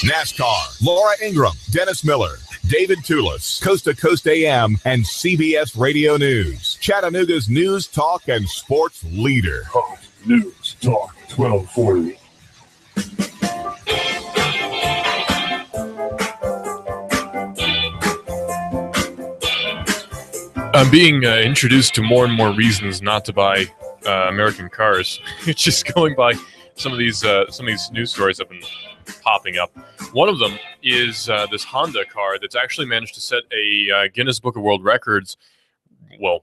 NASCAR, Laura Ingram, Dennis Miller, David Toulis, Coast to Coast AM, and CBS Radio News. Chattanooga's news, talk, and sports leader. Hot News Talk 1240. I'm being introduced to more and more reasons not to buy American cars. It's just going by some of these news stories have been popping up. One of them is this Honda car that's actually managed to set a Guinness Book of World Records,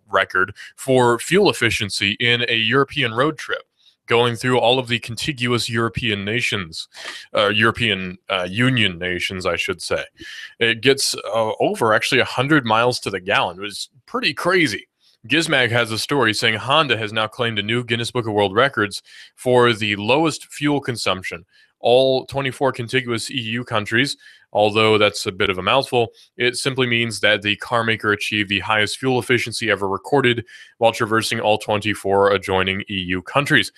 record for fuel efficiency in a European road trip, going through all of the contiguous European nations, European Union nations, I should say. It gets over actually 100 miles to the gallon. It was pretty crazy. Gizmag has a story saying Honda has now claimed a new Guinness Book of World Records for the lowest fuel consumption. All 24 contiguous EU countries, although that's a bit of a mouthful, it simply means that the car maker achieved the highest fuel efficiency ever recorded while traversing all 24 adjoining EU countries.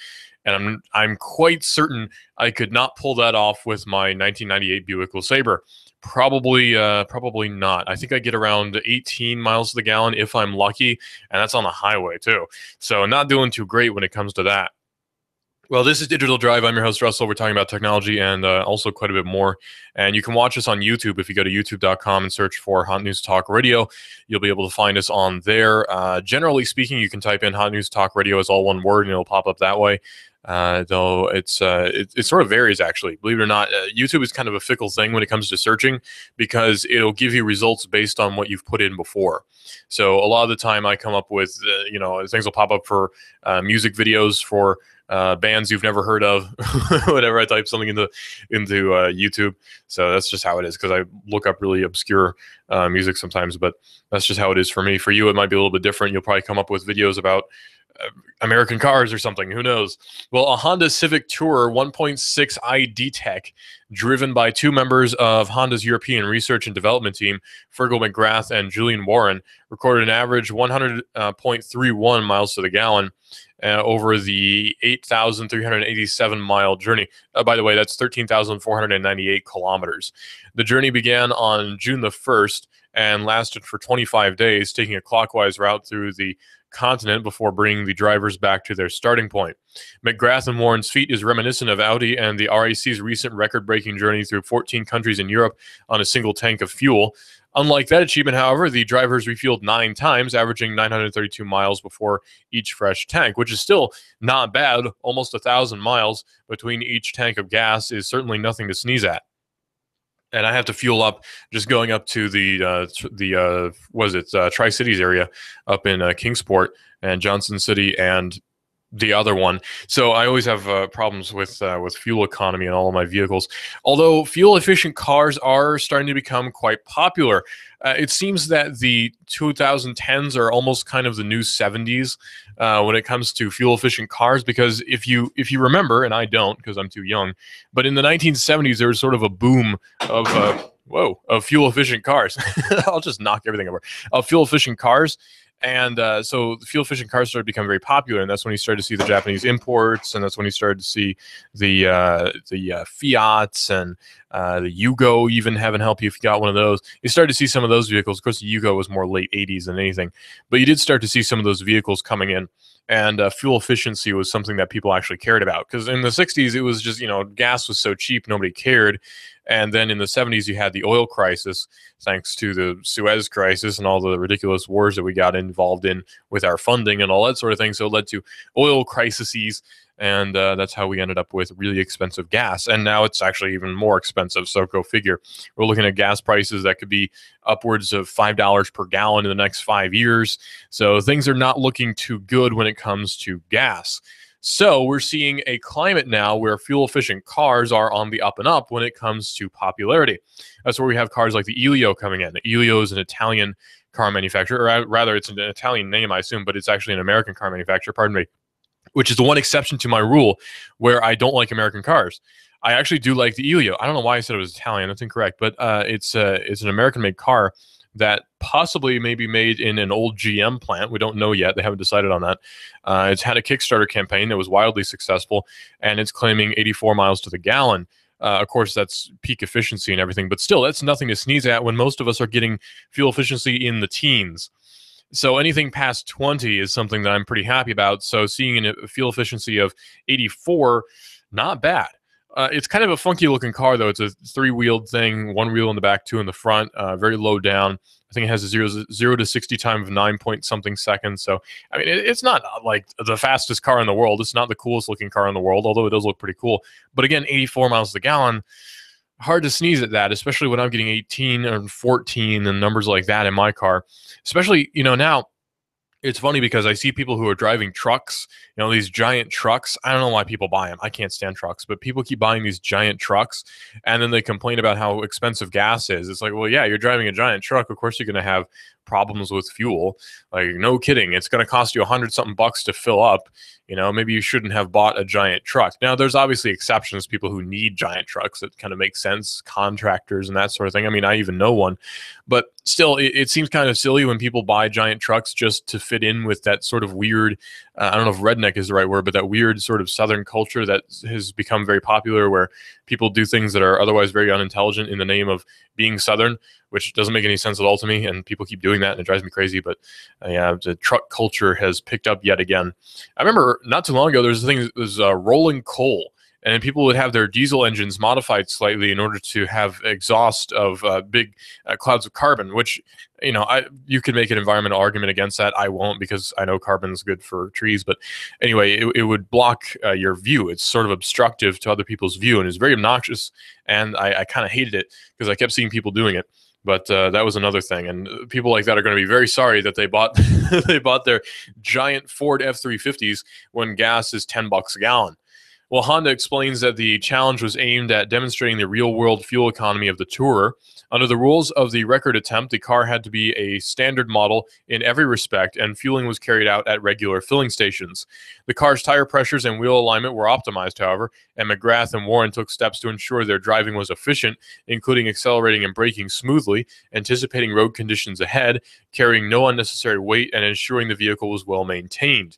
And I'm quite certain I could not pull that off with my 1998 Buick LeSabre. Probably not. I think I get around 18 miles to the gallon if I'm lucky, and that's on the highway too. So not doing too great when it comes to that. Well, this is Digital Drive. I'm your host, Russell. We're talking about technology and also quite a bit more. And you can watch us on YouTube. If you go to youtube.com and search for Hot News Talk Radio, you'll be able to find us on there. Generally speaking, you can type in Hot News Talk Radio as all one word, and it'll pop up that way. Though it sort of varies, actually. Believe it or not, YouTube is kind of a fickle thing when it comes to searching because it'll give you results based on what you've put in before. So a lot of the time I come up with, things will pop up for music videos for bands you've never heard of, whatever. I type something into YouTube. So that's just how it is, because I look up really obscure music sometimes, but that's just how it is for me. For you, it might be a little bit different. You'll probably come up with videos about American cars or something. Who knows? Well, a Honda Civic Tourer 1.6 ID Tech, driven by two members of Honda's European Research and Development Team, Fergal McGrath and Julian Warren, recorded an average 100.31 miles to the gallon over the 8,387-mile journey. By the way, that's 13,498 kilometers. The journey began on June the 1st and lasted for 25 days, taking a clockwise route through the continent before bringing the drivers back to their starting point. McGrath and Warren's feat is reminiscent of Audi and the RAC's recent record-breaking journey through 14 countries in Europe on a single tank of fuel. Unlike that achievement, however, the drivers refueled 9 times, averaging 932 miles before each fresh tank, which is still not bad. Almost 1,000 miles between each tank of gas is certainly nothing to sneeze at. And I have to fuel up just going up to the Tri-Cities area up in Kingsport and Johnson City and the other one. So I always have problems with fuel economy in all of my vehicles. Although fuel-efficient cars are starting to become quite popular. It seems that the 2010s are almost kind of the new 70s when it comes to fuel-efficient cars, because if you remember, and I don't because I'm too young, but in the 1970s there was sort of a boom of fuel-efficient cars. I'll just knock everything over. Of fuel-efficient cars. And so the fuel-efficient cars started to become very popular, and that's when you started to see the Japanese imports, and that's when you started to see the Fiats and the Yugo even Heaven Help You if you got one of those. You started to see some of those vehicles. Of course, the Yugo was more late 80s than anything, but you did start to see some of those vehicles coming in, and fuel efficiency was something that people actually cared about. Because in the 60s, it was just, gas was so cheap, nobody cared. And then in the 70s, you had the oil crisis, thanks to the Suez crisis and all the ridiculous wars that we got involved in with our funding and all that sort of thing. So it led to oil crises, and that's how we ended up with really expensive gas. And now it's actually even more expensive, so go figure. We're looking at gas prices that could be upwards of $5 per gallon in the next 5 years. So things are not looking too good when it comes to gas. So we're seeing a climate now where fuel-efficient cars are on the up and up when it comes to popularity. That's where we have cars like the Elio coming in. The Elio is an Italian car manufacturer, or rather it's an Italian name, I assume, but it's actually an American car manufacturer, pardon me, which is the one exception to my rule where I don't like American cars. I actually do like the Elio. I don't know why I said it was Italian. That's incorrect, but it's an American-made car that possibly may be made in an old GM plant. We don't know yet. They haven't decided on that. It's had a Kickstarter campaign that was wildly successful, and it's claiming 84 miles to the gallon. Of course, that's peak efficiency and everything, but still, that's nothing to sneeze at when most of us are getting fuel efficiency in the teens. So anything past 20 is something that I'm pretty happy about. So seeing a fuel efficiency of 84, not bad. It's kind of a funky looking car, though. It's a 3-wheeled thing, 1 wheel in the back, 2 in the front, very low down. I think it has a 0 to 60 time of 9 point something seconds. So, I mean, it's not like the fastest car in the world. It's not the coolest looking car in the world, although it does look pretty cool. But again, 84 miles to the gallon, hard to sneeze at that, especially when I'm getting 18 or 14 and numbers like that in my car. Especially, now it's funny because I see people who are driving trucks, these giant trucks. I don't know why people buy them. I can't stand trucks, but people keep buying these giant trucks, and then they complain about how expensive gas is. It's like, well, yeah, you're driving a giant truck. Of course you're going to have problems with fuel. Like, no kidding. It's going to cost you $100-something to fill up. Maybe you shouldn't have bought a giant truck. Now, there's obviously exceptions, people who need giant trucks. That kind of makes sense, contractors and that sort of thing. I mean, I even know one. But still, it seems kind of silly when people buy giant trucks just to fit in with that sort of weird, I don't know if redneck is the right word, but that weird sort of Southern culture that has become very popular, where people do things that are otherwise very unintelligent in the name of being Southern, which doesn't make any sense at all to me, and people keep doing that, and it drives me crazy. But yeah, the truck culture has picked up yet again. I remember not too long ago, there's rolling coal, and people would have their diesel engines modified slightly in order to have exhaust of big clouds of carbon, which, you could make an environmental argument against that. I won't, because I know carbon's good for trees. But anyway, it would block your view. It's sort of obstructive to other people's view, and it's very obnoxious. And I kind of hated it because I kept seeing people doing it. But that was another thing, and people like that are going to be very sorry that they bought they bought their giant Ford F-350s when gas is $10 a gallon. Well, Honda explains that the challenge was aimed at demonstrating the real-world fuel economy of the Tourer. Under the rules of the record attempt, the car had to be a standard model in every respect, and fueling was carried out at regular filling stations. The car's tire pressures and wheel alignment were optimized, however, and McGrath and Warren took steps to ensure their driving was efficient, including accelerating and braking smoothly, anticipating road conditions ahead, carrying no unnecessary weight, and ensuring the vehicle was well maintained.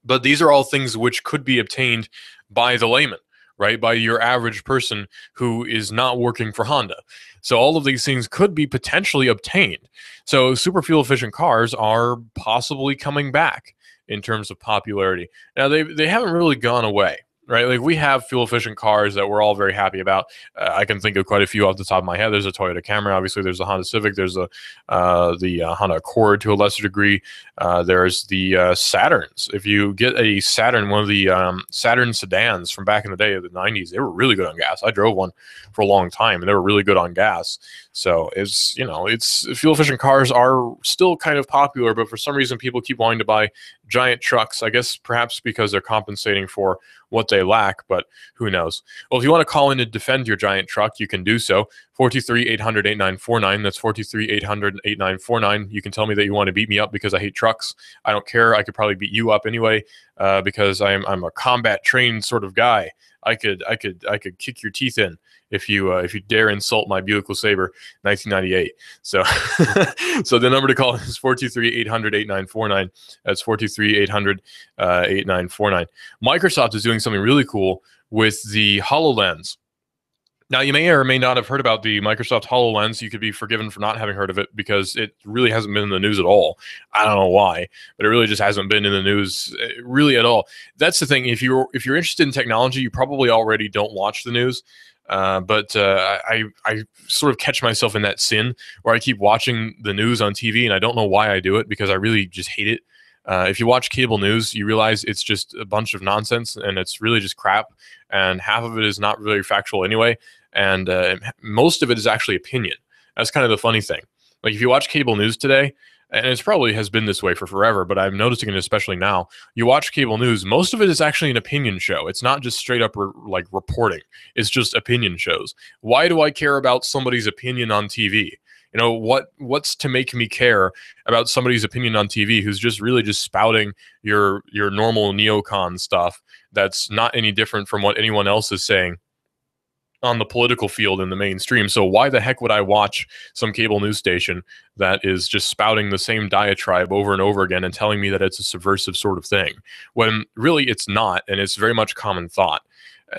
But these are all things which could be obtained by the layman, right? By your average person who is not working for Honda. So all of these things could be potentially obtained. So super fuel efficient cars are possibly coming back in terms of popularity. Now, they haven't really gone away, right? Like, we have fuel efficient cars that we're all very happy about. I can think of quite a few off the top of my head. There's a Toyota Camry, obviously. There's a Honda Civic. There's the Honda Accord to a lesser degree. There's the Saturns. If you get a Saturn, one of the Saturn sedans from back in the day of the 90s, they were really good on gas. I drove one for a long time, and they were really good on gas. So it's fuel efficient cars are still kind of popular, but for some reason people keep wanting to buy giant trucks. I guess perhaps because they're compensating for what they lack, but who knows? Well, if you want to call in to defend your giant truck, you can do so. 423-800-8949. That's 423-800-8949. You can tell me that you want to beat me up because I hate trucks. I don't care. I could probably beat you up anyway because I'm a combat trained sort of guy. I could kick your teeth in if you dare insult my Buick LeSabre 1998. So so the number to call is 423-800-8949. That's 423-800-8949. Microsoft is doing something really cool with the HoloLens. Now, you may or may not have heard about the Microsoft HoloLens. You could be forgiven for not having heard of it because it really hasn't been in the news at all. I don't know why, but it really just hasn't been in the news really at all. That's the thing. If you're interested in technology, you probably already don't watch the news. But I sort of catch myself in that sin where I keep watching the news on TV, and I don't know why I do it because I really just hate it. If you watch cable news, you realize it's just a bunch of nonsense, and it's really just crap, and half of it is not really factual anyway, and most of it is actually opinion. That's kind of the funny thing. Like, if you watch cable news today, and it probably has been this way for forever, but I'm noticing it especially now, you watch cable news, most of it is actually an opinion show. It's not just straight up reporting. It's just opinion shows. Why do I care about somebody's opinion on TV? What's to make me care about somebody's opinion on TV who's just really just spouting your normal neocon stuff that's not any different from what anyone else is saying on the political field in the mainstream? So why the heck would I watch some cable news station that is just spouting the same diatribe over and over again and telling me that it's a subversive sort of thing, when really it's not, and it's very much common thought?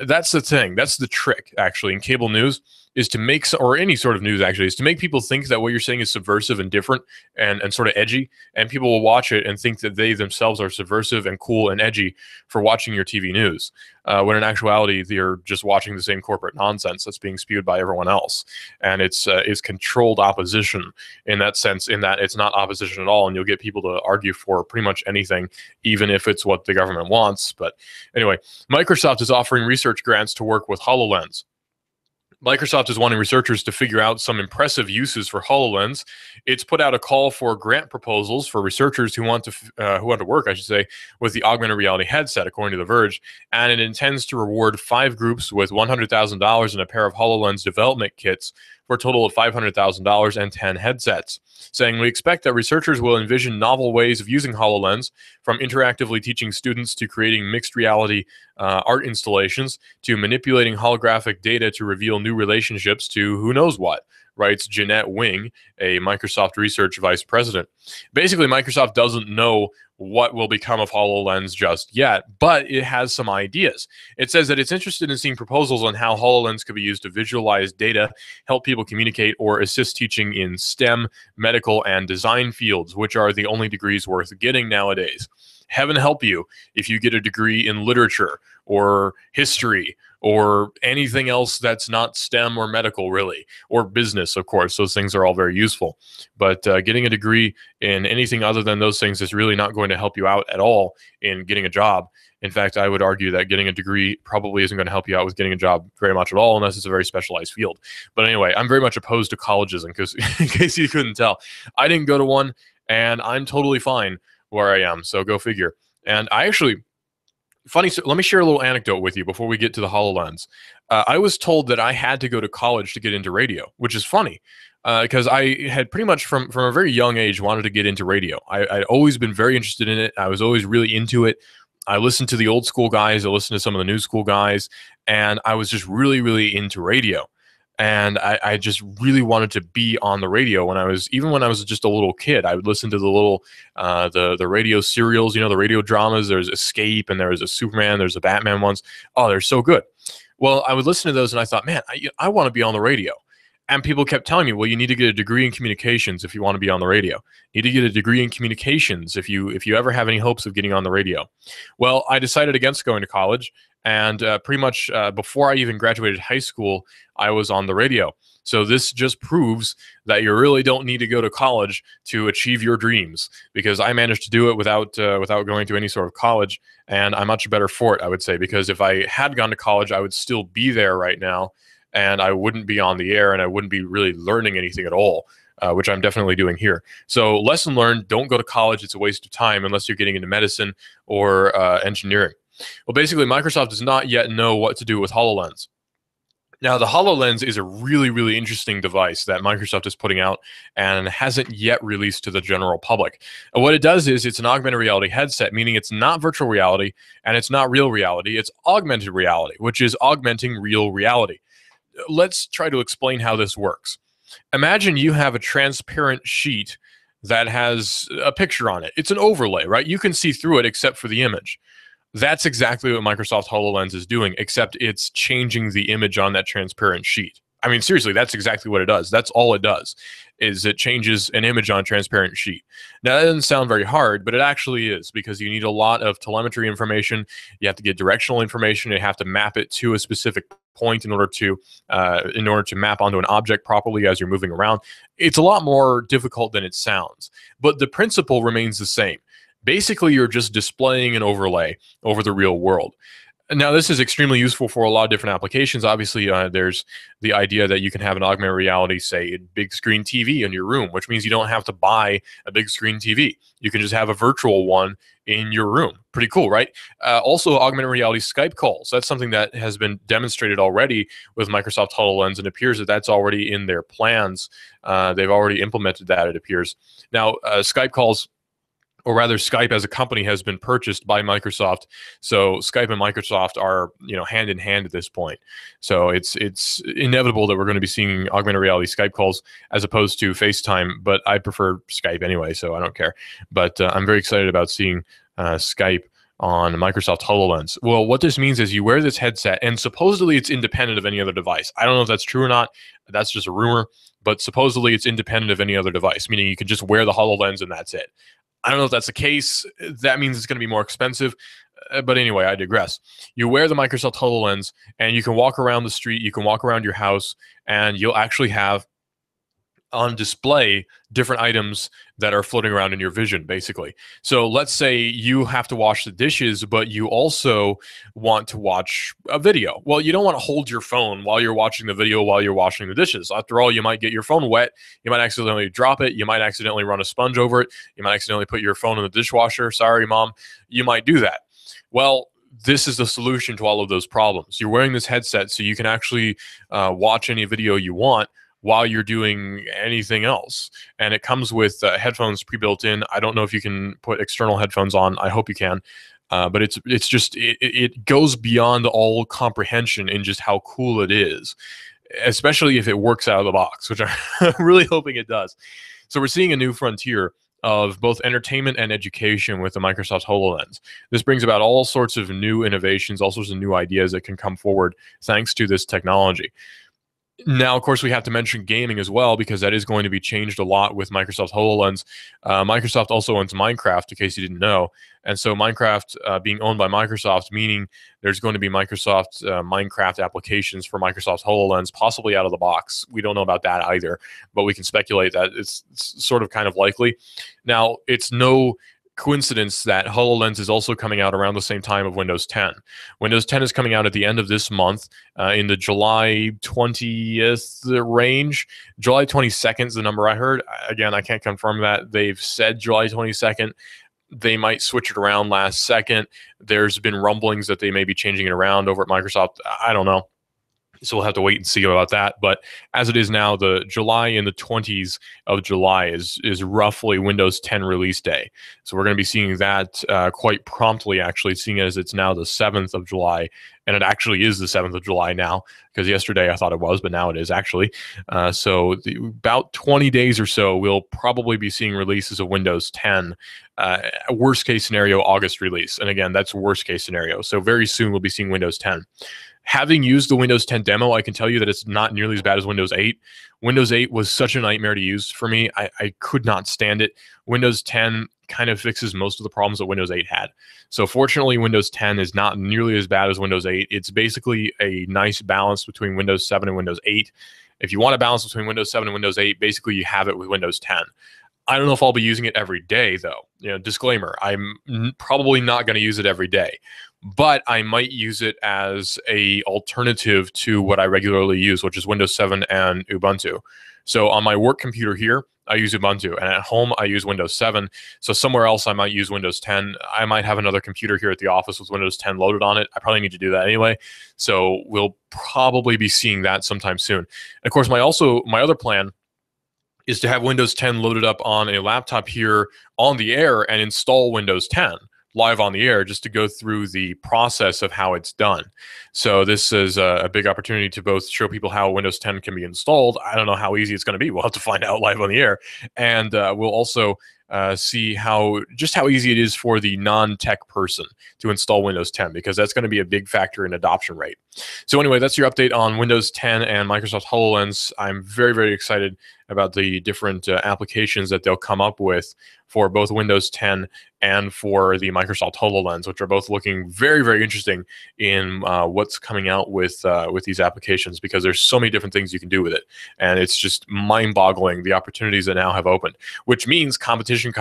That's the thing. That's the trick, actually, in cable news, is to make, or any sort of news, actually, is to make people think that what you're saying is subversive and different and sort of edgy, and people will watch it and think that they themselves are subversive and cool and edgy for watching your TV news, when in actuality, they're just watching the same corporate nonsense that's being spewed by everyone else. And it's controlled opposition in that sense, in that it's not opposition at all, and you'll get people to argue for pretty much anything, even if it's what the government wants. But anyway, Microsoft is offering research grants to work with HoloLens. Microsoft is wanting researchers to figure out some impressive uses for HoloLens. It's put out a call for grant proposals for researchers who want to work, I should say, with the augmented reality headset, according to The Verge. And it intends to reward 5 groups with $100,000 and a pair of HoloLens development kits for a total of $500,000 and 10 headsets, saying, "We expect that researchers will envision novel ways of using HoloLens, from interactively teaching students to creating mixed reality art installations to manipulating holographic data to reveal new relationships to who knows what," writes Jeanette Wing, a Microsoft research vice president. Basically, Microsoft doesn't know what will become of HoloLens just yet, but it has some ideas. It says that it's interested in seeing proposals on how HoloLens could be used to visualize data, help people communicate, or assist teaching in STEM, medical, and design fields, which are the only degrees worth getting nowadays. Heaven help you if you get a degree in literature or history or anything else that's not STEM or medical, really, or business, of course. Those things are all very useful. But getting a degree in anything other than those things is really not going to help you out at all in getting a job. In fact, I would argue that getting a degree probably isn't going to help you out with getting a job very much at all, unless it's a very specialized field. But anyway, I'm very much opposed to colleges, in case you couldn't tell. I didn't go to one, and I'm totally fine where I am, so go figure. And I actually... Funny, so let me share a little anecdote with you before we get to the HoloLens. I was told that I had to go to college to get into radio, which is funny, because I had pretty much from a very young age wanted to get into radio. I'd always been very interested in it. I was always really into it. I listened to the old school guys. I listened to some of the new school guys, and I was just really, really into radio. And I just really wanted to be on the radio when I was just a little kid. I would listen to the little, the radio serials, the radio dramas. There's Escape, and there's a Superman, there's a Batman ones. Oh, they're so good. Well, I would listen to those, and I thought, man, I want to be on the radio. And people kept telling me, well, you need to get a degree in communications if you want to be on the radio. You need to get a degree in communications if you ever have any hopes of getting on the radio. Well, I decided against going to college, and pretty much before I even graduated high school, I was on the radio. So this just proves that you really don't need to go to college to achieve your dreams, because I managed to do it without going to any sort of college, and I'm much better for it, I would say, because if I had gone to college, I would still be there right now, and I wouldn't be on the air, and I wouldn't be really learning anything at all, which I'm definitely doing here. So lesson learned, don't go to college. It's a waste of time unless you're getting into medicine or engineering. Well, basically, Microsoft does not yet know what to do with HoloLens. Now, the HoloLens is a really, really interesting device that Microsoft is putting out and hasn't yet released to the general public. And what it does is it's an augmented reality headset, meaning it's not virtual reality and it's not real reality. It's augmented reality, which is augmenting real reality. Let's try to explain how this works. Imagine you have a transparent sheet that has a picture on it. It's an overlay, right? You can see through it except for the image. That's exactly what Microsoft HoloLens is doing, except it's changing the image on that transparent sheet. I mean, seriously, that's exactly what it does. That's all it does, is it changes an image on a transparent sheet. Now, that doesn't sound very hard, but it actually is, because you need a lot of telemetry information. You have to get directional information. You have to map it to a specific point in order to map onto an object properly as you're moving around. It's a lot more difficult than it sounds, but the principle remains the same. Basically, you're just displaying an overlay over the real world. Now, this is extremely useful for a lot of different applications. Obviously, there's the idea that you can have an augmented reality, say, a big screen TV in your room, which means you don't have to buy a big screen TV. You can just have a virtual one in your room. Pretty cool, right? Also, augmented reality Skype calls. That's something that has been demonstrated already with Microsoft HoloLens, and it appears that that's already in their plans. They've already implemented that, it appears. Now, Skype calls, or rather Skype as a company, has been purchased by Microsoft. So Skype and Microsoft are, hand in hand at this point. So it's inevitable that we're going to be seeing augmented reality Skype calls as opposed to FaceTime, but I prefer Skype anyway, so I don't care. But I'm very excited about seeing Skype on Microsoft HoloLens. Well, what this means is you wear this headset, and supposedly it's independent of any other device. I don't know if that's true or not. That's just a rumor, but supposedly it's independent of any other device, meaning you can just wear the HoloLens and that's it. I don't know if that's the case. That means it's going to be more expensive. But anyway, I digress. You wear the Microsoft HoloLens, and you can walk around the street, you can walk around your house, and you'll actually have on display different items that are floating around in your vision, basically. So let's say you have to wash the dishes, but you also want to watch a video. Well, you don't want to hold your phone while you're watching the video while you're washing the dishes. After all, you might get your phone wet. You might accidentally drop it. You might accidentally run a sponge over it. You might accidentally put your phone in the dishwasher. Sorry, Mom. You might do that. Well, this is the solution to all of those problems. You're wearing this headset so you can actually watch any video you want while you're doing anything else. And it comes with headphones pre-built in. I don't know if you can put external headphones on. I hope you can. But it's just, it goes beyond all comprehension in just how cool it is, especially if it works out of the box, which I'm really hoping it does. So we're seeing a new frontier of both entertainment and education with the Microsoft HoloLens. This brings about all sorts of new innovations, all sorts of new ideas that can come forward thanks to this technology. Now, of course, we have to mention gaming as well, because that is going to be changed a lot with Microsoft HoloLens. Microsoft also owns Minecraft, in case you didn't know. And so Minecraft being owned by Microsoft, meaning there's going to be Microsoft Minecraft applications for Microsoft HoloLens, possibly out of the box. We don't know about that either, but we can speculate that it's sort of kind of likely. Now, it's no coincidence that HoloLens is also coming out around the same time of Windows 10. Windows 10 is coming out at the end of this month in the July 20th range. July 22nd is the number I heard. Again, I can't confirm that. They've said July 22nd. They might switch it around last second. There's been rumblings that they may be changing it around over at Microsoft. I don't know. So we'll have to wait and see about that. But as it is now, the July in the 20s of July is roughly Windows 10 release day. So we're going to be seeing that quite promptly, actually, seeing as it's now the 7th of July. And it actually is the 7th of July now, because yesterday I thought it was, but now it is actually. So about 20 days or so, we'll probably be seeing releases of Windows 10. Worst case scenario, August release. And again, that's worst case scenario. So very soon we'll be seeing Windows 10. Having used the Windows 10 demo, I can tell you that it's not nearly as bad as Windows 8. Windows 8 was such a nightmare to use for me. I could not stand it. Windows 10 kind of fixes most of the problems that Windows 8 had. So fortunately, Windows 10 is not nearly as bad as Windows 8. It's basically a nice balance between Windows 7 and Windows 8. If you want a balance between Windows 7 and Windows 8, basically you have it with Windows 10. I don't know if I'll be using it every day, though. Disclaimer, I'm probably not going to use it every day. But I might use it as a alternative to what I regularly use, which is Windows 7 and Ubuntu. So on my work computer here, I use Ubuntu, and at home I use Windows 7. So somewhere else I might use Windows 10. I might have another computer here at the office with Windows 10 loaded on it. I probably need to do that anyway. So we'll probably be seeing that sometime soon. And of course, my other plan is to have Windows 10 loaded up on a laptop here on the air and install Windows 10 live on the air, just to go through the process of how it's done. So this is a big opportunity to both show people how Windows 10 can be installed. I don't know how easy it's going to be. We'll have to find out live on the air. And we'll also see how easy it is for the non-tech person to install Windows 10, because that's going to be a big factor in adoption rate. So anyway, that's your update on Windows 10 and Microsoft HoloLens. I'm very, very excited about the different applications that they'll come up with for both Windows 10 and for the Microsoft HoloLens, which are both looking very, very interesting in what's coming out with these applications, because there's so many different things you can do with it. And it's just mind-boggling the opportunities that now have opened, which means competition.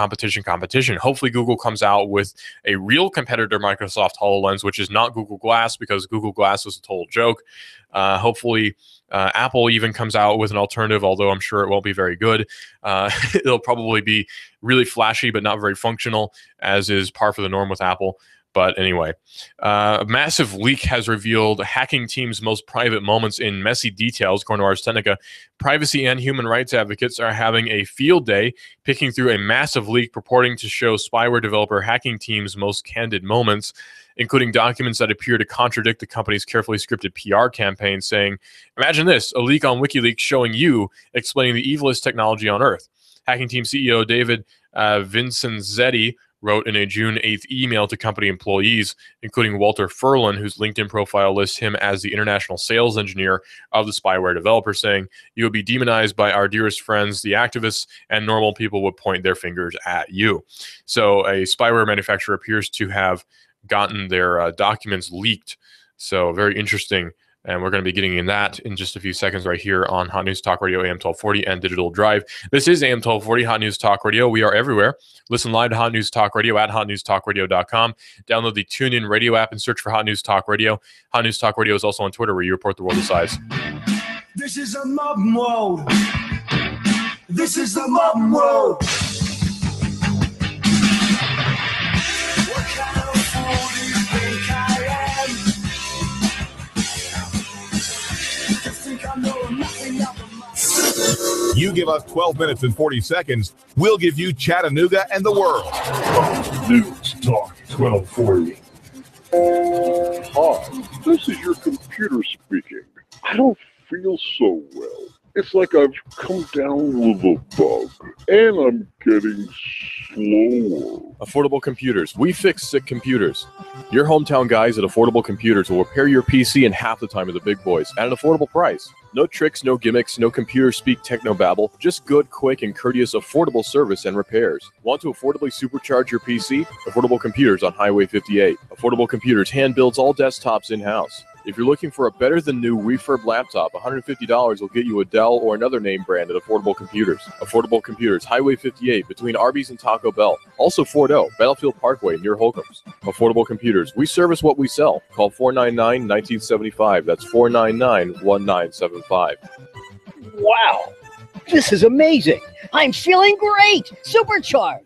Hopefully Google comes out with a real competitor to Microsoft HoloLens, which is not Google Glass, because Google Glass was a total joke. Hopefully Apple even comes out with an alternative, although I'm sure it won't be very good. It'll probably be really flashy, but not very functional, as is par for the norm with Apple. But anyway, a massive leak has revealed hacking teams' most private moments in messy details, according to Ars Technica. Privacy and human rights advocates are having a field day picking through a massive leak purporting to show spyware developer hacking teams' most candid moments, including documents that appear to contradict the company's carefully scripted PR campaign, saying, "Imagine this, a leak on WikiLeaks showing you explaining the evilest technology on Earth." Hacking Team CEO David Vincenzetti wrote in a June 8th email to company employees, including Walter Furlan, whose LinkedIn profile lists him as the international sales engineer of the spyware developer, saying, "You will be demonized by our dearest friends, the activists, and normal people would point their fingers at you." So a spyware manufacturer appears to have gotten their documents leaked. So very interesting. And we're going to be getting in that in just a few seconds right here on Hot News Talk Radio, AM 1240 and Digital Drive. This is AM 1240, Hot News Talk Radio. We are everywhere. Listen live to Hot News Talk Radio at hotnewstalkradio.com. Download the TuneIn Radio app and search for Hot News Talk Radio. Hot News Talk Radio is also on Twitter, where you report the world of size. This is a modern world. This is the modern world. What kind of fool do you think I am? You give us 12 minutes and 40 seconds, we'll give you Chattanooga and the world. News Talk 1240. Hi, this is your computer speaking. I don't feel so well. It's like I've come down with a bug, and I'm getting slower. Affordable Computers. We fix sick computers. Your hometown guys at Affordable Computers will repair your PC in half the time of the big boys at an affordable price. No tricks, no gimmicks, no computer speak technobabble. Just good, quick, and courteous affordable service and repairs. Want to affordably supercharge your PC? Affordable Computers on Highway 58. Affordable Computers hand builds all desktops in-house. If you're looking for a better-than-new refurb laptop, $150 will get you a Dell or another name brand at Affordable Computers. Affordable Computers, Highway 58, between Arby's and Taco Bell. Also Fort O, Battlefield Parkway, near Holcomb's. Affordable Computers, we service what we sell. Call 499-1975. That's 499-1975. Wow, this is amazing. I'm feeling great. Supercharged.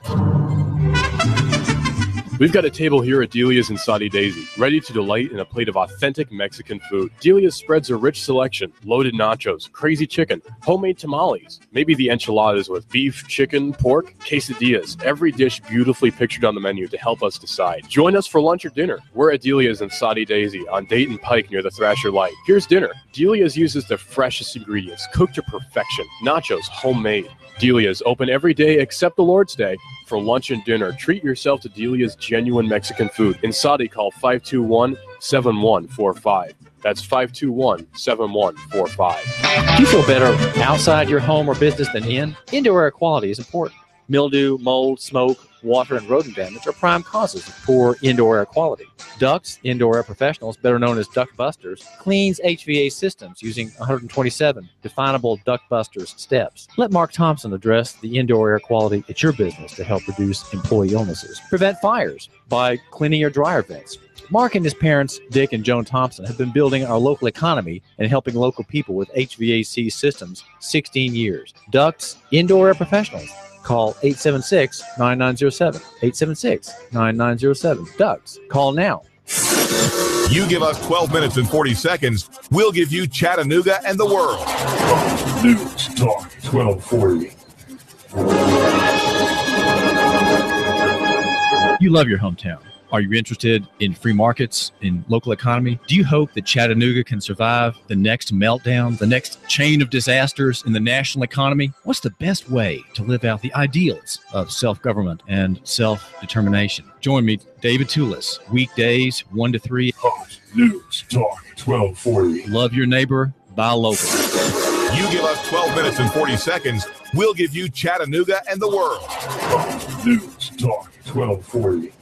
We've got a table here at Delia's in Saudi Daisy, ready to delight in a plate of authentic Mexican food. Delia's spreads a rich selection: loaded nachos, crazy chicken, homemade tamales, maybe the enchiladas with beef, chicken, pork, quesadillas. Every dish beautifully pictured on the menu to help us decide. Join us for lunch or dinner. We're at Delia's in Saudi Daisy on Dayton Pike near the Thrasher Light. Here's dinner. Delia's uses the freshest ingredients, cooked to perfection. Nachos, homemade. Delia's open every day except the Lord's Day. For lunch and dinner, treat yourself to Delia's genuine Mexican food. In Saudi, call 521-7145. That's 521-7145. Do you feel better outside your home or business than in? Indoor air quality is important. Mildew, mold, smoke, water, and rodent damage are prime causes of poor indoor air quality. Ducts Indoor Air Professionals, better known as Duct Busters, cleans HVAC systems using 127 definable Duct Busters steps. Let Mark Thompson address the indoor air quality at your business to help reduce employee illnesses. Prevent fires by cleaning your dryer vents. Mark and his parents, Dick and Joan Thompson, have been building our local economy and helping local people with HVAC systems 16 years. Ducts Indoor Air Professionals. Call 876-9907. 876-9907. Ducks. Call now. You give us 12 minutes and 40 seconds, we'll give you Chattanooga and the world. News Talk 1240. You love your hometown. Are you interested in free markets, in local economy? Do you hope that Chattanooga can survive the next meltdown, the next chain of disasters in the national economy? What's the best way to live out the ideals of self-government and self-determination? Join me, David Toulis, weekdays 1 to 3. Hot News Talk 1240. Love your neighbor, buy local. You give us 12 minutes and 40 seconds, we'll give you Chattanooga and the world. Hot News Talk 1240.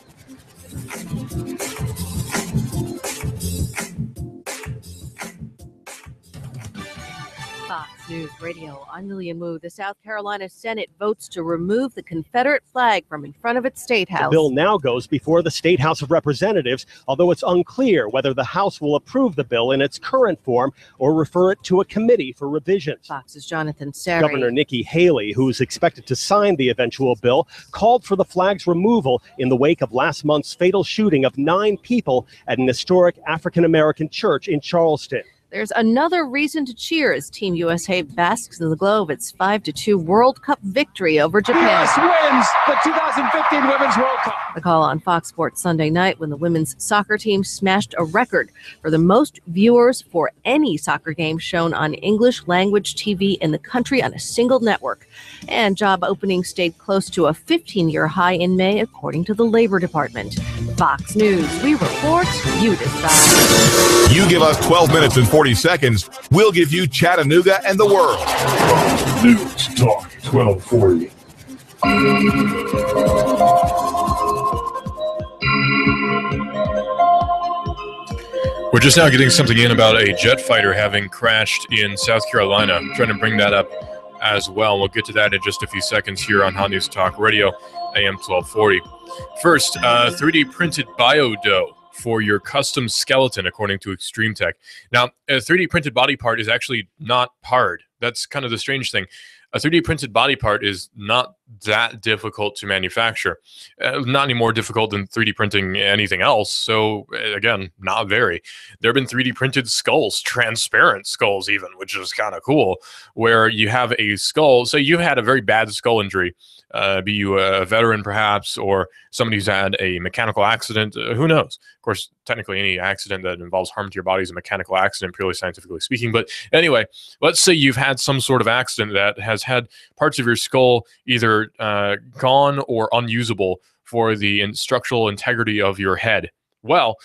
Fox News Radio, I'm Lillian Wu. The South Carolina Senate votes to remove the Confederate flag from in front of its State House. The bill now goes before the State House of Representatives, although it's unclear whether the House will approve the bill in its current form or refer it to a committee for revisions. Fox's Jonathan Sari. Governor Nikki Haley, who's expected to sign the eventual bill, called for the flag's removal in the wake of last month's fatal shooting of 9 people at an historic African-American church in Charleston. There's another reason to cheer as Team USA basks in the glow of its 5-2 World Cup victory over Japan. U.S. wins the 2015 Women's World Cup. The call on Fox Sports Sunday night when the women's soccer team smashed a record for the most viewers for any soccer game shown on English language TV in the country on a single network. And job openings stayed close to a 15-year high in May, according to the Labor Department. Fox News, we report, you decide. You give us 12 minutes and 40 seconds, we'll give you Chattanooga and the world. News Talk 1240. We're just now getting something in about a jet fighter having crashed in South Carolina. I'm trying to bring that up as well. We'll get to that in just a few seconds here on Hot News Talk Radio, AM 1240. First, 3D printed BioDough for your custom skeleton, according to Extreme Tech. Now, a 3D printed body part is actually not hard. That's kind of the strange thing. A 3D printed body part is not that difficult to manufacture. Not any more difficult than 3D printing anything else. So, again, not very. There have been 3D printed skulls, transparent skulls even, which is kind of cool, where you have a skull. Say you had a very bad skull injury, be you a veteran perhaps, or somebody who's had a mechanical accident. Who knows? Of course, technically any accident that involves harm to your body is a mechanical accident, purely scientifically speaking. But anyway, let's say you've had some sort of accident that has had parts of your skull either gone or unusable for the structural integrity of your head. Well,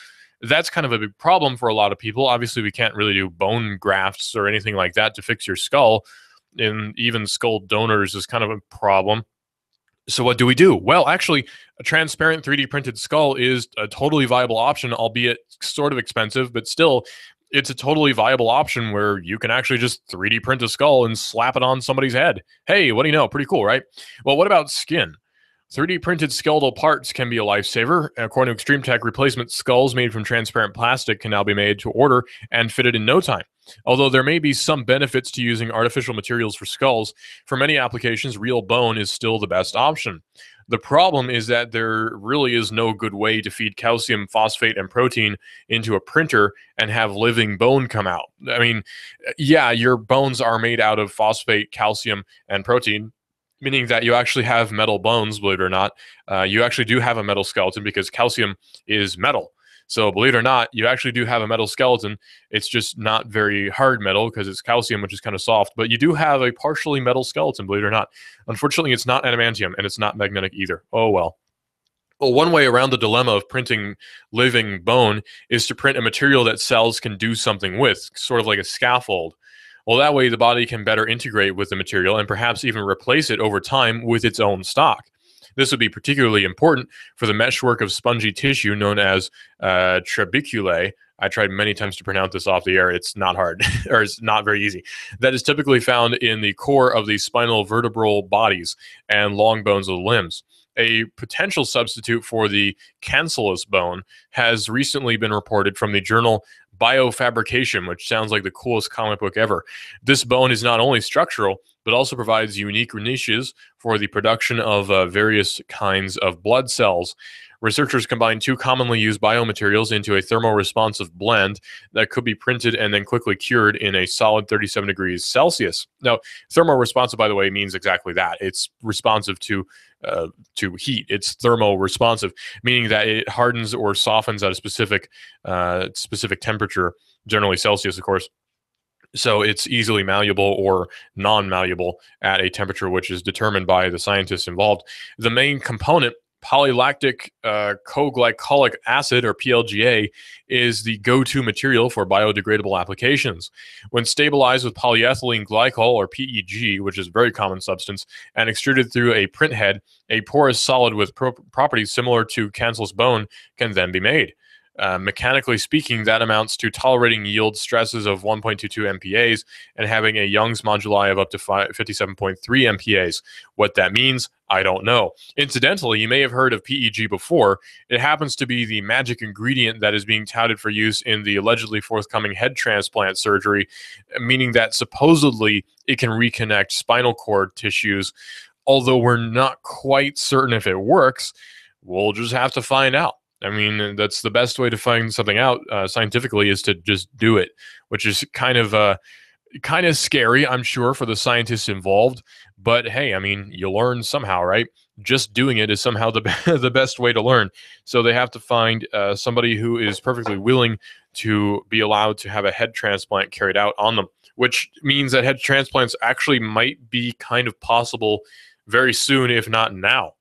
that's kind of a big problem for a lot of people. Obviously, we can't really do bone grafts or anything like that to fix your skull. And even skull donors is kind of a problem. So what do we do? Well, actually, a transparent 3D printed skull is a totally viable option, albeit sort of expensive, but still, it's a totally viable option where you can actually just 3D print a skull and slap it on somebody's head. Hey, what do you know? Pretty cool, right? Well, what about skin? 3D printed skeletal parts can be a lifesaver. According to Extreme Tech, replacement skulls made from transparent plastic can now be made to order and fitted in no time. Although there may be some benefits to using artificial materials for skulls, for many applications, real bone is still the best option. The problem is that there really is no good way to feed calcium, phosphate, and protein into a printer and have living bone come out. I mean, yeah, your bones are made out of phosphate, calcium, and protein, meaning that you actually have metal bones, believe it or not. You actually do have a metal skeleton because calcium is metal. So believe it or not, you actually do have a metal skeleton. It's just not very hard metal because it's calcium, which is kind of soft. But you do have a partially metal skeleton, believe it or not. Unfortunately, it's not adamantium, and it's not magnetic either. Oh, well. Well, one way around the dilemma of printing living bone is to print a material that cells can do something with, sort of like a scaffold. Well, that way the body can better integrate with the material and perhaps even replace it over time with its own stock. This would be particularly important for the meshwork of spongy tissue known as trabeculae. I tried many times to pronounce this off the air. It's not hard, or it's not very easy. That is typically found in the core of the spinal vertebral bodies and long bones of the limbs. A potential substitute for the cancellous bone has recently been reported from the journal Biofabrication, which sounds like the coolest comic book ever. This bone is not only structural, but also provides unique niches for the production of various kinds of blood cells. Researchers combine two commonly used biomaterials into a thermoresponsive blend that could be printed and then quickly cured in a solid 37 degrees Celsius. Now, thermoresponsive, by the way, means exactly that. It's responsive to heat. It's thermoresponsive, meaning that it hardens or softens at a specific temperature, generally Celsius, of course. So it's easily malleable or non-malleable at a temperature which is determined by the scientists involved. The main component, polylactic coglycolic acid, or PLGA, is the go-to material for biodegradable applications. When stabilized with polyethylene glycol, or PEG, which is a very common substance, and extruded through a print head, a porous solid with properties similar to cancellous bone can then be made. Mechanically speaking, that amounts to tolerating yield stresses of 1.22 MPAs and having a Young's moduli of up to 57.3 MPAs. What that means, I don't know. Incidentally, you may have heard of PEG before. It happens to be the magic ingredient that is being touted for use in the allegedly forthcoming head transplant surgery, meaning that supposedly it can reconnect spinal cord tissues. Although we're not quite certain if it works, we'll just have to find out. I mean, that's the best way to find something out scientifically, is to just do it, which is kind of scary, I'm sure, for the scientists involved. But hey, I mean, you learn somehow, right? Just doing it is somehow the best way to learn. So they have to find somebody who is perfectly willing to be allowed to have a head transplant carried out on them, which means that head transplants actually might be kind of possible very soon, if not now.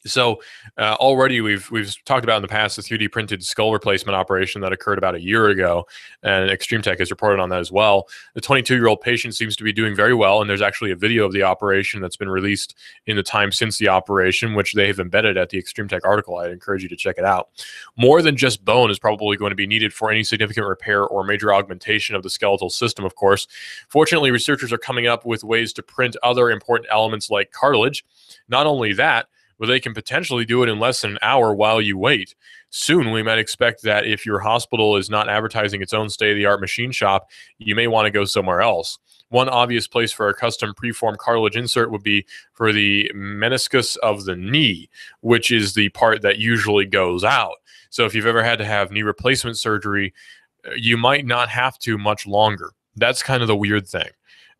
So already we've talked about in the past the 3D printed skull replacement operation that occurred about a year ago, and Extreme Tech has reported on that as well. The 22-year-old patient seems to be doing very well, and there's actually a video of the operation that's been released in the time since the operation, which they have embedded at the Extreme Tech article. I'd encourage you to check it out. More than just bone is probably going to be needed for any significant repair or major augmentation of the skeletal system, of course. Fortunately, researchers are coming up with ways to print other important elements like cartilage. Not only that, well, they can potentially do it in less than an hour while you wait. Soon, we might expect that if your hospital is not advertising its own state-of-the-art machine shop, you may want to go somewhere else. One obvious place for a custom preformed cartilage insert would be for the meniscus of the knee, which is the part that usually goes out. So if you've ever had to have knee replacement surgery, you might not have to much longer. That's kind of the weird thing.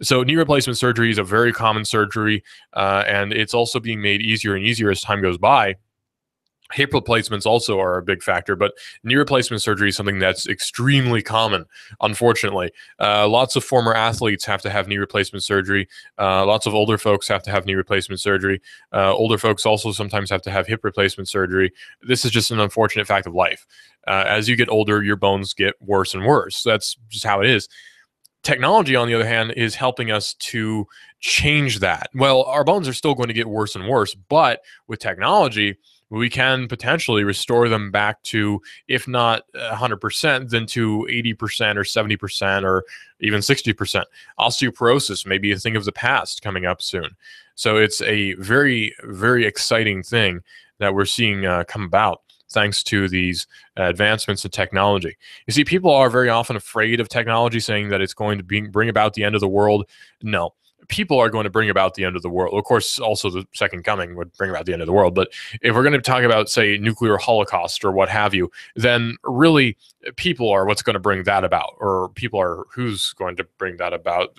So knee replacement surgery is a very common surgery, and it's also being made easier and easier as time goes by. Hip replacements also are a big factor, but knee replacement surgery is something that's extremely common, unfortunately. Lots of former athletes have to have knee replacement surgery. Lots of older folks have to have knee replacement surgery. Older folks also sometimes have to have hip replacement surgery. This is just an unfortunate fact of life. As you get older, your bones get worse and worse. That's just how it is. Technology, on the other hand, is helping us to change that. Well, our bones are still going to get worse and worse, but with technology, we can potentially restore them back to, if not 100%, then to 80% or 70% or even 60%. Osteoporosis may be a thing of the past coming up soon. So it's a very, very exciting thing that we're seeing come about, thanks to these advancements in technology. You see, people are very often afraid of technology, saying that it's going to bring about the end of the world. No, people are going to bring about the end of the world. Of course, also the second coming would bring about the end of the world. But if we're going to talk about, say, nuclear holocaust or what have you, then really people are what's going to bring that about, or people are who's going to bring that about.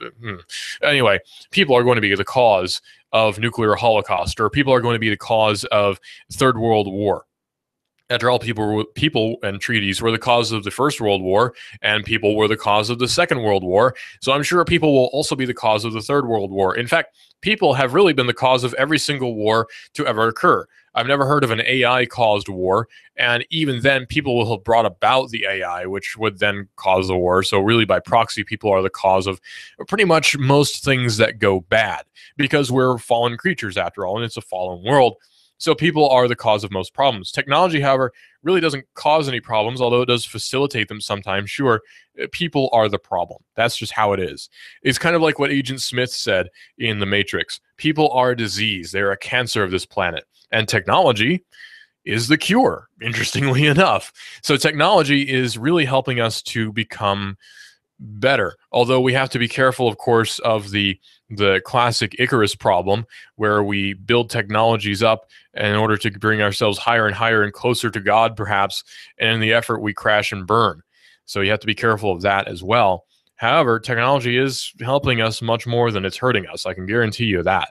Anyway, people are going to be the cause of nuclear holocaust, or people are going to be the cause of Third World War. After all, people and treaties were the cause of the First World War, and people were the cause of the Second World War. So I'm sure people will also be the cause of the Third World War. In fact, people have really been the cause of every single war to ever occur. I've never heard of an AI-caused war, and even then, people will have brought about the AI, which would then cause the war. So really, by proxy, people are the cause of pretty much most things that go bad, because we're fallen creatures after all, and it's a fallen world. So people are the cause of most problems. Technology, however, really doesn't cause any problems, although it does facilitate them sometimes. Sure, people are the problem. That's just how it is. It's kind of like what Agent Smith said in The Matrix. People are a disease. They're a cancer of this planet. And technology is the cure, interestingly enough. So technology is really helping us to become better, although we have to be careful, of course, of the classic Icarus problem, where we build technologies up in order to bring ourselves higher and higher and closer to God, perhaps, and in the effort we crash and burn. So you have to be careful of that as well. However, technology is helping us much more than it's hurting us. I can guarantee you that.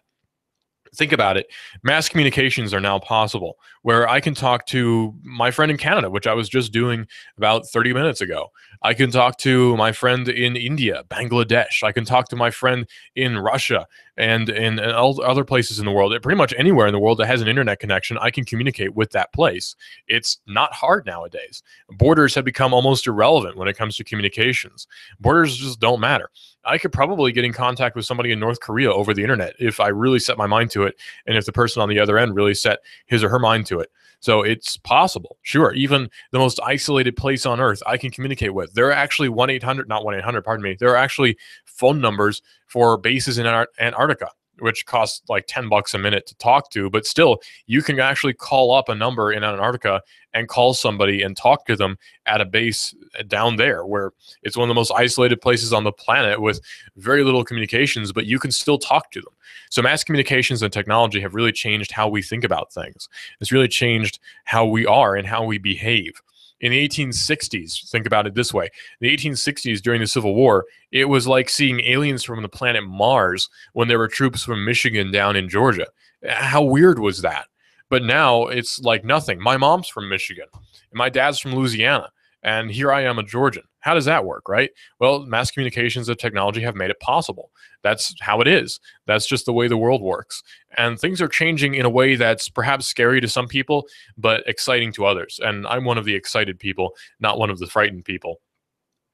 Think about it. Mass communications are now possible, where I can talk to my friend in Canada, which I was just doing about 30 minutes ago. I can talk to my friend in India, Bangladesh. I can talk to my friend in Russia and in other places in the world. Pretty much anywhere in the world that has an internet connection, I can communicate with that place. It's not hard nowadays. Borders have become almost irrelevant when it comes to communications. Borders just don't matter. I could probably get in contact with somebody in North Korea over the internet if I really set my mind to it, and if the person on the other end really set his or her mind to it. So it's possible. Sure, even the most isolated place on Earth I can communicate with. There are actually 1-800, not 1-800, pardon me. There are actually phone numbers for bases in Antarctica. which costs like $10 a minute to talk to, but still you can actually call up a number in Antarctica and call somebody and talk to them at a base down there, where it's one of the most isolated places on the planet with very little communications, but you can still talk to them. So mass communications and technology have really changed how we think about things. It's really changed how we are and how we behave. In the 1860s, think about it this way. In the 1860s, during the Civil War, it was like seeing aliens from the planet Mars when there were troops from Michigan down in Georgia. How weird was that? But now it's like nothing. My mom's from Michigan, and my dad's from Louisiana, and here I am, a Georgian. How does that work, right? Well, mass communications and technology have made it possible. That's how it is. That's just the way the world works. And things are changing in a way that's perhaps scary to some people, but exciting to others. And I'm one of the excited people, not one of the frightened people,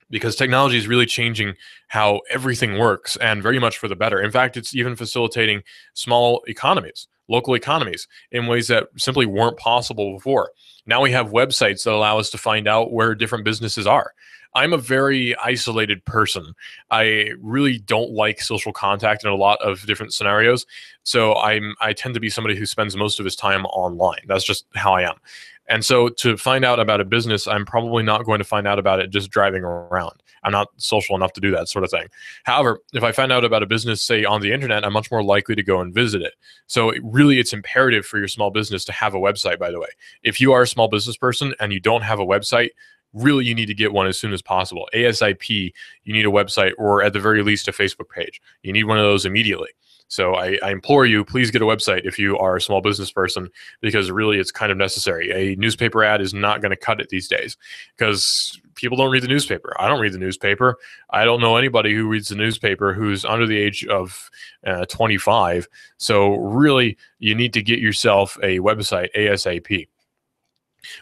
because technology is really changing how everything works, and very much for the better. In fact, it's even facilitating small economies, local economies, in ways that simply weren't possible before. Now we have websites that allow us to find out where different businesses are. I'm a very isolated person. I really don't like social contact in a lot of different scenarios. So I tend to be somebody who spends most of his time online. That's just how I am. And so to find out about a business, I'm probably not going to find out about it just driving around. I'm not social enough to do that sort of thing. However, if I find out about a business, say on the internet, I'm much more likely to go and visit it. So it's imperative for your small business to have a website, by the way. If you are a small business person and you don't have a website, really you need to get one as soon as possible. ASAP, you need a website, or at the very least a Facebook page. You need one of those immediately. So I implore you, please get a website if you are a small business person, because really it's kind of necessary. A newspaper ad is not going to cut it these days, because people don't read the newspaper. I don't read the newspaper. I don't know anybody who reads the newspaper who's under the age of 25. So really, you need to get yourself a website ASAP.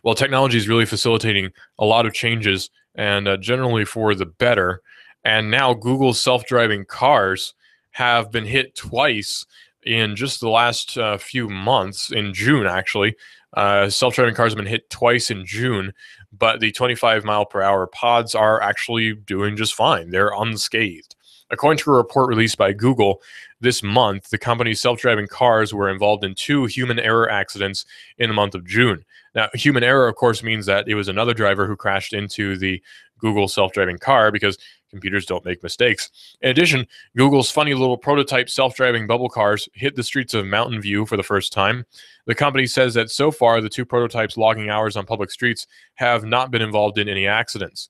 Well, technology is really facilitating a lot of changes, and generally for the better. And now Google's self-driving cars have been hit twice in just the last few months. In June, actually, self-driving cars have been hit twice in June, but the 25-mile-per-hour pods are actually doing just fine. They're unscathed. According to a report released by Google this month, the company's self-driving cars were involved in 2 human error accidents in the month of June. Now, human error, of course, means that it was another driver who crashed into the Google self-driving car, because computers don't make mistakes. In addition, Google's funny little prototype self-driving bubble cars hit the streets of Mountain View for the first time. The company says that so far, the 2 prototypes logging hours on public streets have not been involved in any accidents.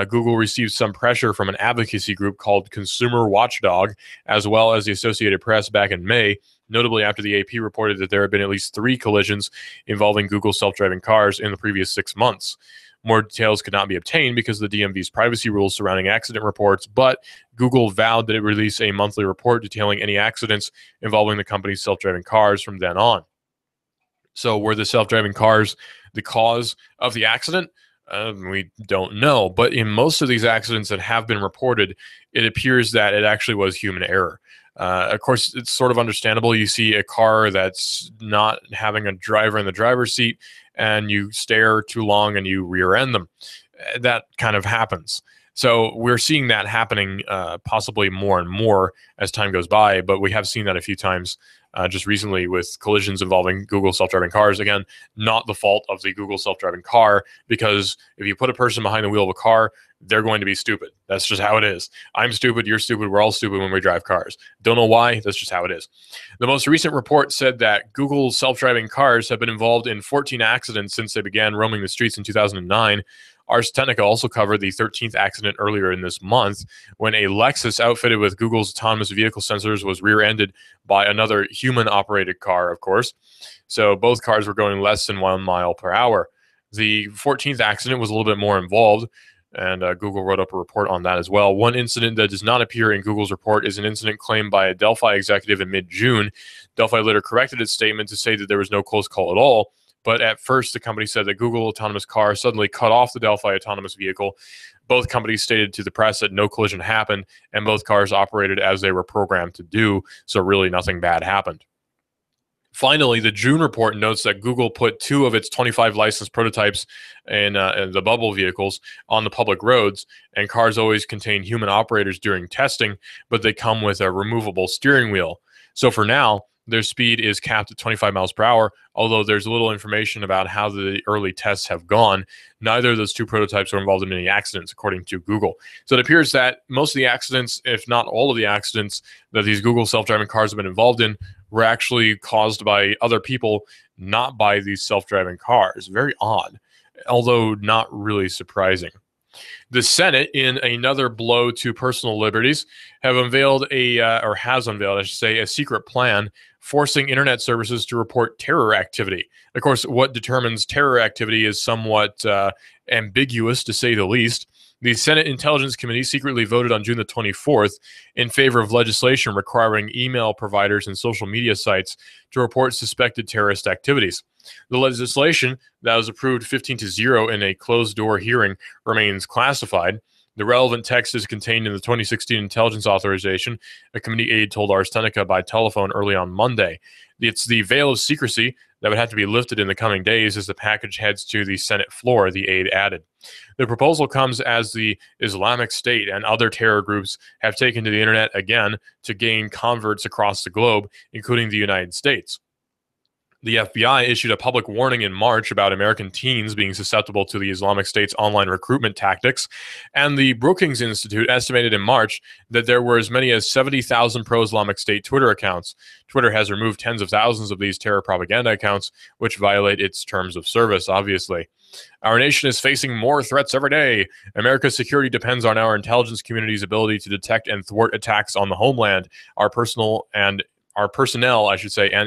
Google received some pressure from an advocacy group called Consumer Watchdog, as well as the Associated Press back in May, notably after the AP reported that there had been at least 3 collisions involving Google self-driving cars in the previous 6 months. More details could not be obtained because of the DMV's privacy rules surrounding accident reports, but Google vowed that it would release a monthly report detailing any accidents involving the company's self-driving cars from then on. So were the self-driving cars the cause of the accident? We don't know, but in most of these accidents that have been reported, it appears that it actually was human error. Of course, it's sort of understandable. You see a car that's not having a driver in the driver's seat, and you stare too long and you rear end them. That kind of happens. So we're seeing that happening possibly more and more as time goes by, but we have seen that a few times just recently with collisions involving Google self-driving cars. Again, not the fault of the Google self-driving car, because if you put a person behind the wheel of a car, they're going to be stupid. That's just how it is. I'm stupid, you're stupid, we're all stupid when we drive cars. Don't know why, that's just how it is. The most recent report said that Google self-driving cars have been involved in 14 accidents since they began roaming the streets in 2009. Ars Technica also covered the 13th accident earlier in this month, when a Lexus outfitted with Google's autonomous vehicle sensors was rear-ended by another human-operated car, of course. So both cars were going less than 1 mile per hour. The 14th accident was a little bit more involved, and Google wrote up a report on that as well. One incident that does not appear in Google's report is an incident claimed by a Delphi executive in mid-June. Delphi later corrected its statement to say that there was no close call at all. But at first, the company said that Google autonomous car suddenly cut off the Delphi autonomous vehicle. Both companies stated to the press that no collision happened, and both cars operated as they were programmed to do, so really nothing bad happened. Finally, the June report notes that Google put 2 of its 25 licensed prototypes in the bubble vehicles on the public roads, and cars always contain human operators during testing, but they come with a removable steering wheel. So for now, their speed is capped at 25 miles per hour, although there's little information about how the early tests have gone. Neither of those two prototypes were involved in any accidents, according to Google. So it appears that most of the accidents, if not all of the accidents that these Google self-driving cars have been involved in, were actually caused by other people, not by these self-driving cars. Very odd, although not really surprising. The Senate, in another blow to personal liberties, has unveiled, I should say, a secret plan forcing internet services to report terror activity. Of course, what determines terror activity is somewhat ambiguous, to say the least. The Senate Intelligence Committee secretly voted on June the 24th in favor of legislation requiring email providers and social media sites to report suspected terrorist activities. The legislation that was approved 15-0 in a closed-door hearing remains classified. The relevant text is contained in the 2016 Intelligence Authorization, a committee aide told Ars Technica by telephone early on Monday. It's the veil of secrecy that would have to be lifted in the coming days as the package heads to the Senate floor, the aide added. The proposal comes as the Islamic State and other terror groups have taken to the internet again to gain converts across the globe, including the United States. The FBI issued a public warning in March about American teens being susceptible to the Islamic State's online recruitment tactics, and the Brookings Institute estimated in March that there were as many as 70,000 pro-Islamic State Twitter accounts. Twitter has removed tens of thousands of these terror propaganda accounts, which violate its terms of service, obviously. Our nation is facing more threats every day. America's security depends on our intelligence community's ability to detect and thwart attacks on the homeland, our personnel, and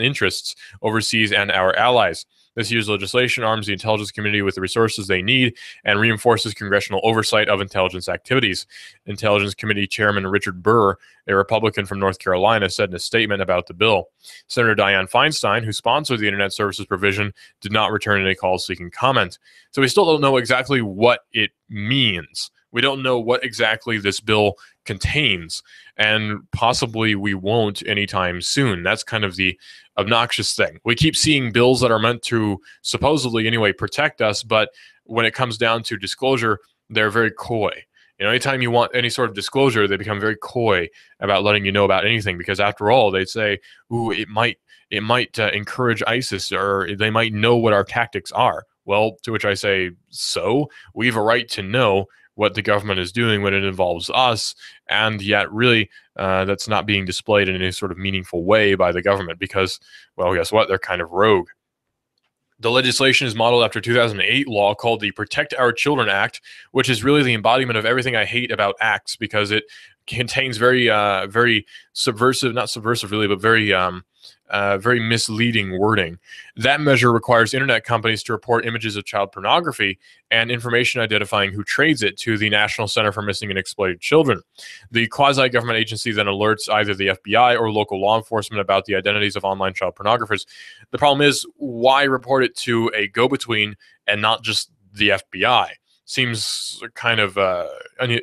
interests overseas, and our allies. This year's legislation arms the intelligence community with the resources they need and reinforces congressional oversight of intelligence activities. Intelligence Committee Chairman Richard Burr, a Republican from North Carolina, said in a statement about the bill. Senator Dianne Feinstein, who sponsored the Internet Services provision, did not return any calls seeking comment. So we still don't know exactly what it means. We don't know what exactly this bill contains, and possibly we won't anytime soon. That's kind of the obnoxious thing. We keep seeing bills that are meant to supposedly anyway protect us, but when it comes down to disclosure, they're very coy. You know, anytime you want any sort of disclosure, they become very coy about letting you know about anything, because after all, they say, ooh, it might encourage ISIS, or they might know what our tactics are. Well, to which I say, so we have a right to know what the government is doing when it involves us, and yet really that's not being displayed in any sort of meaningful way by the government because, well, guess what? They're kind of rogue. The legislation is modeled after a 2008 law called the Protect Our Children Act, which is really the embodiment of everything I hate about acts, because it contains very subversive, not subversive really, but very misleading wording. That measure requires internet companies to report images of child pornography and information identifying who trades it to the National Center for Missing and Exploited Children. The quasi-government agency then alerts either the FBI or local law enforcement about the identities of online child pornographers. The problem is, why report it to a go-between and not just the FBI? Seems kind of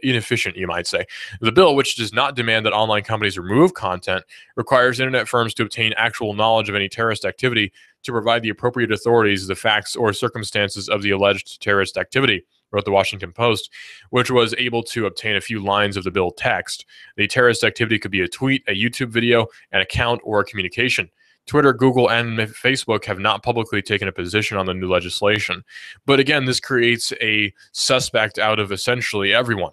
inefficient, you might say. The bill, which does not demand that online companies remove content, requires internet firms to obtain actual knowledge of any terrorist activity to provide the appropriate authorities the facts or circumstances of the alleged terrorist activity, wrote the Washington Post, which was able to obtain a few lines of the bill text. The terrorist activity could be a tweet, a YouTube video, an account, or a communication. Twitter, Google, and Facebook have not publicly taken a position on the new legislation. But again, this creates a suspect out of essentially everyone.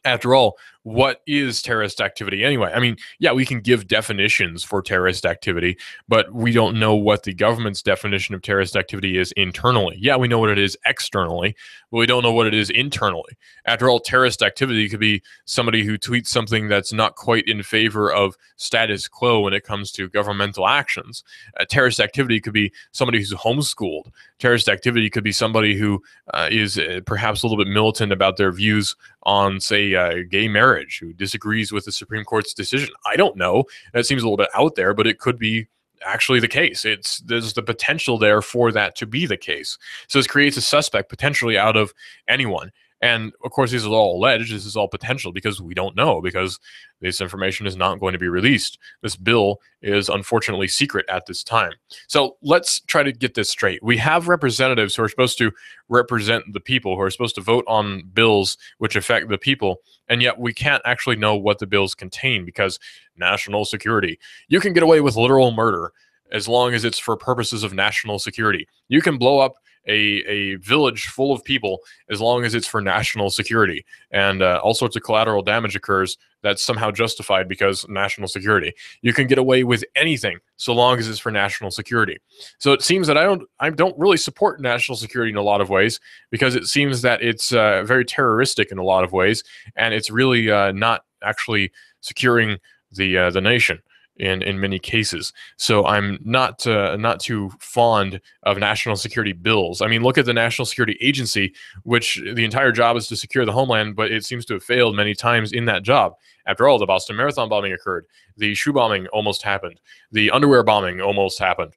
After all, what is terrorist activity anyway? I mean, yeah, we can give definitions for terrorist activity, but we don't know what the government's definition of terrorist activity is internally. Yeah, we know what it is externally, but we don't know what it is internally. After all, terrorist activity could be somebody who tweets something that's not quite in favor of status quo when it comes to governmental actions. Terrorist activity could be somebody who's homeschooled. Terrorist activity could be somebody who is perhaps a little bit militant about their views on, say, gay marriage, who disagrees with the Supreme Court's decision. I don't know. That seems a little bit out there, but it could be actually the case. There's the potential there for that to be the case. So this creates a suspect potentially out of anyone. And of course, this is all alleged. This is all potential because we don't know, because this information is not going to be released. This bill is unfortunately secret at this time. So let's try to get this straight. We have representatives who are supposed to represent the people, who are supposed to vote on bills which affect the people, and yet we can't actually know what the bills contain because national security. You can get away with literal murder as long as it's for purposes of national security. You can blow up a village full of people as long as it's for national security, and all sorts of collateral damage occurs that's somehow justified because national security. You can get away with anything so long as it's for national security. So it seems that I don't really support national security in a lot of ways, because it seems that it's very terroristic in a lot of ways, and it's really not actually securing the nation in many cases. So I'm not too fond of national security bills. I mean, look at the National Security Agency, which the entire job is to secure the homeland, but it seems to have failed many times in that job. After all, the Boston Marathon bombing occurred. The shoe bombing almost happened. The underwear bombing almost happened.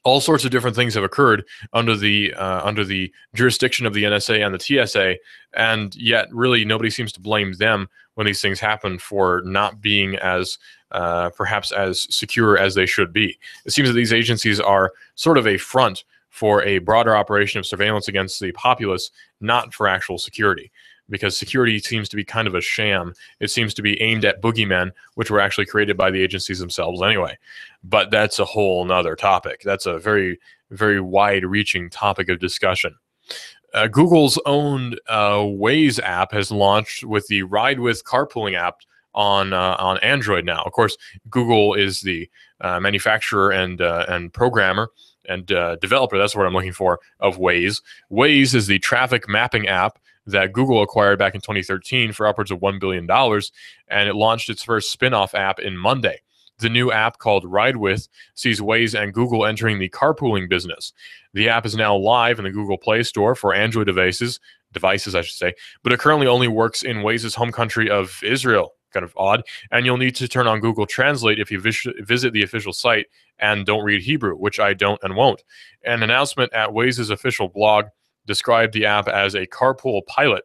All sorts of different things have occurred under the jurisdiction of the NSA and the TSA, and yet really nobody seems to blame them when these things happen for not being as perhaps as secure as they should be. It seems that these agencies are sort of a front for a broader operation of surveillance against the populace, not for actual security, because security seems to be kind of a sham. It seems to be aimed at boogeymen, which were actually created by the agencies themselves anyway. But that's a whole nother topic. That's a very, very wide-reaching topic of discussion. Google's own Waze app has launched with the Ride With carpooling app on Android now. Of course, Google is the manufacturer and programmer and developer, that's what I'm looking for, of Waze. Waze is the traffic mapping app that Google acquired back in 2013 for upwards of $1 billion, and it launched its first spin-off app in Monday. The new app, called Ride With, sees Waze and Google entering the carpooling business. The app is now live in the Google Play Store for Android devices, I should say, but it currently only works in Waze's home country of Israel. Kind of odd. And you'll need to turn on Google Translate if you visit the official site and don't read Hebrew, which I don't and won't. An announcement at Waze's official blog described the app as a carpool pilot,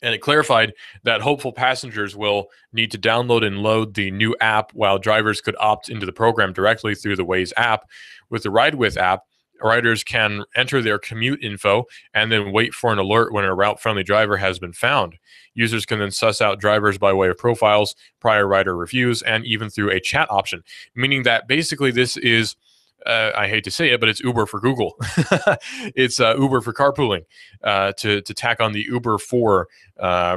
and it clarified that hopeful passengers will need to download and load the new app, while drivers could opt into the program directly through the Waze app. With the Ride With app, riders can enter their commute info and then wait for an alert when a route-friendly driver has been found. Users can then suss out drivers by way of profiles, prior rider reviews, and even through a chat option, meaning that basically this is, I hate to say it, but it's Uber for Google. It's Uber for carpooling, to tack on the Uber for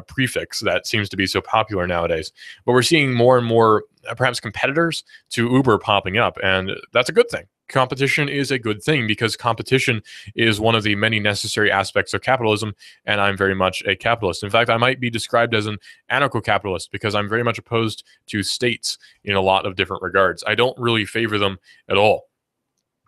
prefix that seems to be so popular nowadays. But we're seeing more and more perhaps competitors to Uber popping up, and that's a good thing. Competition is a good thing, because competition is one of the many necessary aspects of capitalism, and I'm very much a capitalist. In fact, I might be described as an anarcho-capitalist because I'm very much opposed to states in a lot of different regards. I don't really favor them at all,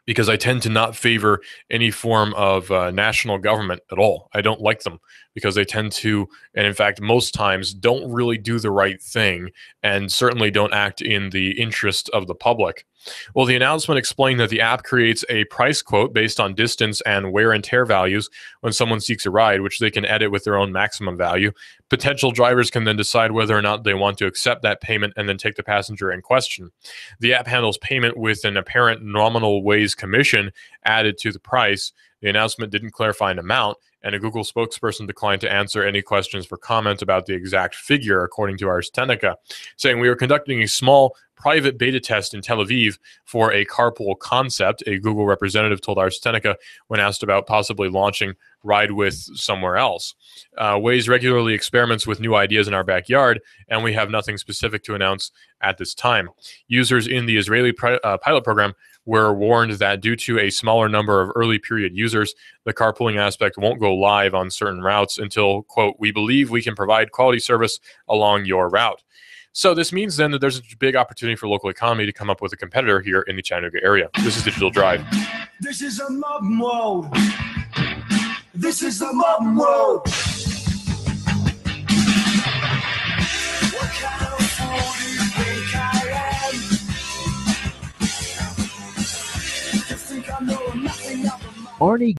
because I tend to not favor any form of national government at all. I don't like them because they tend to, and in fact, most times don't really do the right thing, and certainly don't act in the interest of the public. Well, the announcement explained that the app creates a price quote based on distance and wear and tear values when someone seeks a ride, which they can edit with their own maximum value. Potential drivers can then decide whether or not they want to accept that payment and then take the passenger in question. The app handles payment with an apparent nominal Waze commission added to the price. The announcement didn't clarify an amount, and a Google spokesperson declined to answer any questions for comment about the exact figure, according to Ars Technica, saying, "We are conducting a small private beta test in Tel Aviv for a carpool concept," a Google representative told Ars Technica when asked about possibly launching Ride With somewhere else. Waze regularly experiments with new ideas in our backyard, and we have nothing specific to announce at this time. Users in the Israeli pilot program were warned that due to a smaller number of early period users, the carpooling aspect won't go live on certain routes until, quote, "we believe we can provide quality service along your route." So this means then that there's a big opportunity for local economy to come up with a competitor here in the Chattanooga area. This is Digital Drive. This is a mob world. This is the mob world. What kind of fool do you think I am? You think I know nothing about Arnie